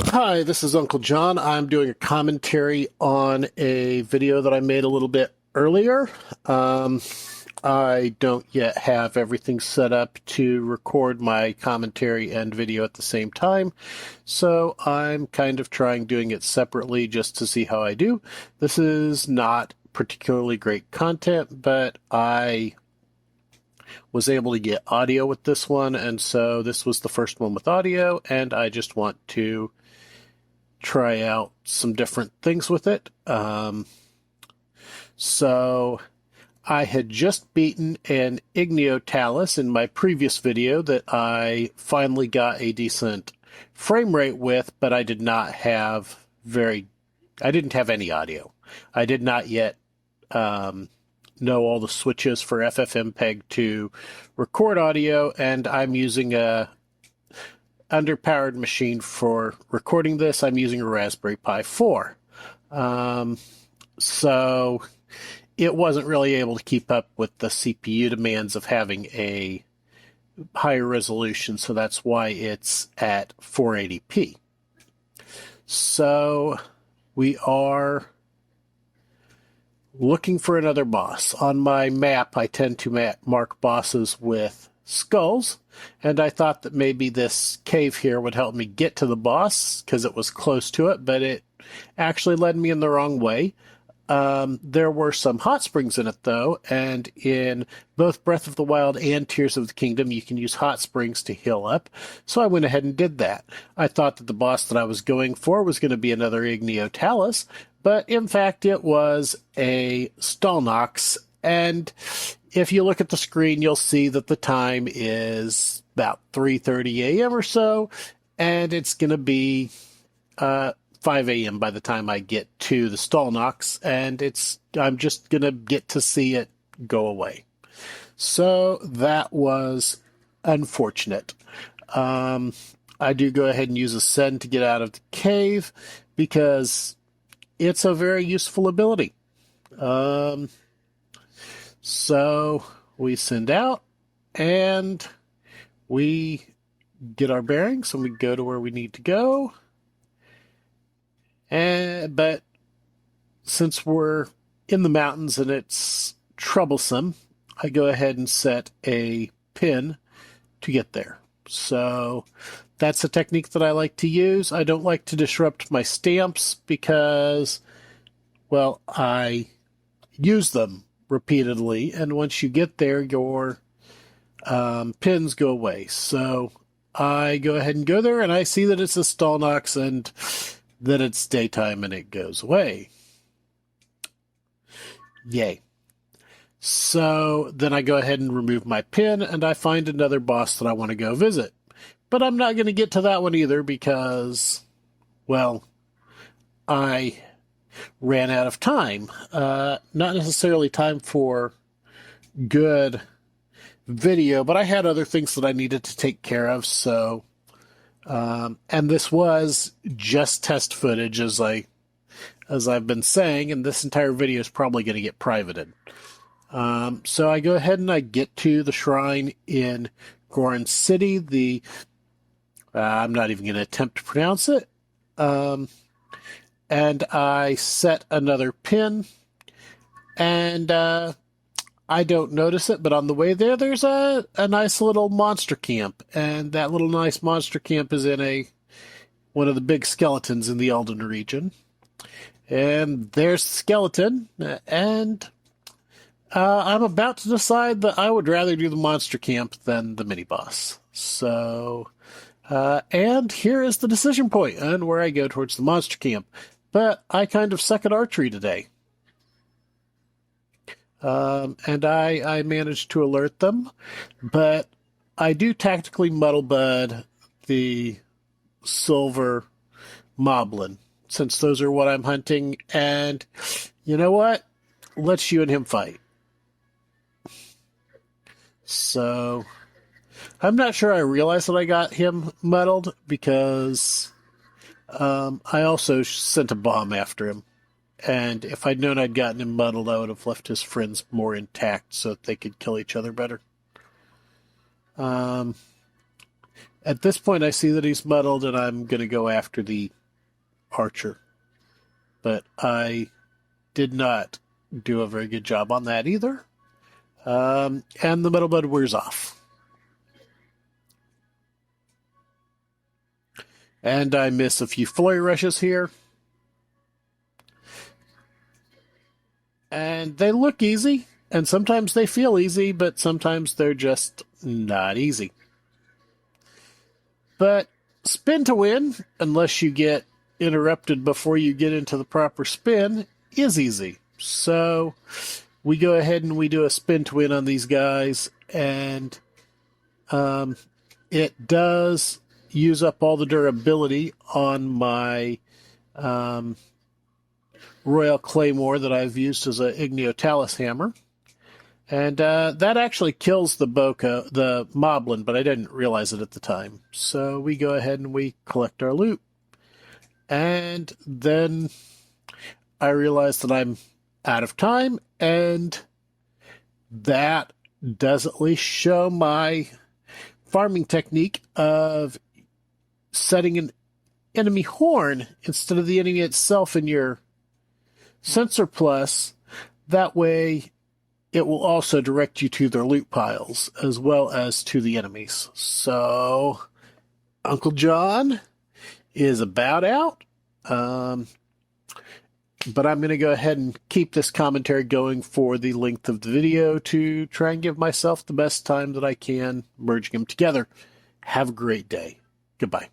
Hi, this is Uncle John. I'm doing a commentary on a video that I made a little bit earlier. Um, I don't yet have everything set up to record my commentary and video at the same time, so I'm kind of trying doing it separately just to see how I do. This is not particularly great content, but I was able to get audio with this one, and so this was the first one with audio, and I just want to try out some different things with it. So I had just beaten an Igneo in my previous video that I finally got a decent frame rate with, but I didn't have any audio. I did not yet know all the switches for FFmpeg to record audio, and I'm using a underpowered machine for recording this. I'm using a Raspberry Pi 4. So it wasn't really able to keep up with the CPU demands of having a higher resolution, so that's why it's at 480p. So we are looking for another boss. On my map, I tend to mark bosses with skulls, and I thought that maybe this cave here would help me get to the boss because it was close to it, but it actually led me in the wrong way. There were some hot springs in it, though, and in both Breath of the Wild and Tears of the Kingdom, you can use hot springs to heal up, so I went ahead and did that. I thought that the boss that I was going for was going to be another Igneo, but in fact it was a Stalnox, and if you look at the screen, you'll see that the time is about 3:30 a.m. or so, and it's going to be 5 a.m. by the time I get to the Stalnox, and I'm just going to get to see it go away. So that was unfortunate. I do go ahead and use Ascend to get out of the cave because it's a very useful ability. So we send out and we get our bearings and we go to where we need to go. But since we're in the mountains and it's troublesome, I go ahead and set a pin to get there. So that's a technique that I like to use. I don't like to disrupt my stamps because, well, I use them repeatedly, and once you get there, your pins go away. So I go ahead and go there, and I see that it's a Stalnox and that it's daytime, and it goes away. Yay. So then I go ahead and remove my pin, and I find another boss that I want to go visit. But I'm not going to get to that one either because, well, I ran out of time. Not necessarily time for good video, but I had other things that I needed to take care of, so and this was just test footage, as I've been saying, and this entire video is probably going to get privated. So I go ahead and I get to the shrine in Goron City. I'm not even going to attempt to pronounce it. And I set another pin, and I don't notice it, but on the way there's a nice little monster camp, and that little nice monster camp is in one of the big skeletons in the Alden region. And there's the skeleton, and I'm about to decide that I would rather do the monster camp than the mini-boss. So, and here is the decision point, and where I go towards the monster camp. But I kind of suck at archery today. And I managed to alert them, but I do tactically muddle bud the silver moblin, since those are what I'm hunting, and you know what? Let's you and him fight. So I'm not sure I realized that I got him muddled because I also sent a bomb after him. And if I'd known I'd gotten him muddled, I would have left his friends more intact so that they could kill each other better. At this point, I see that he's muddled, and I'm going to go after the archer. But I did not do a very good job on that either. And the metal bud wears off. And I miss a few flurry rushes here. And they look easy, and sometimes they feel easy, but sometimes they're just not easy. But spin to win, unless you get interrupted before you get into the proper spin, is easy. So we go ahead and we do a spin to win on these guys, and it does use up all the durability on my Royal Claymore that I've used as an Igneo Talus hammer. And that actually kills the Moblin, but I didn't realize it at the time. So we go ahead and we collect our loot. And then I realize that I'm out of time, and that does at least show my farming technique of setting an enemy horn instead of the enemy itself in your sensor plus. That way it will also direct you to their loot piles as well as to the enemies. So Uncle John is about out. But I'm going to go ahead and keep this commentary going for the length of the video to try and give myself the best time that I can merging them together. Have a great day. Goodbye.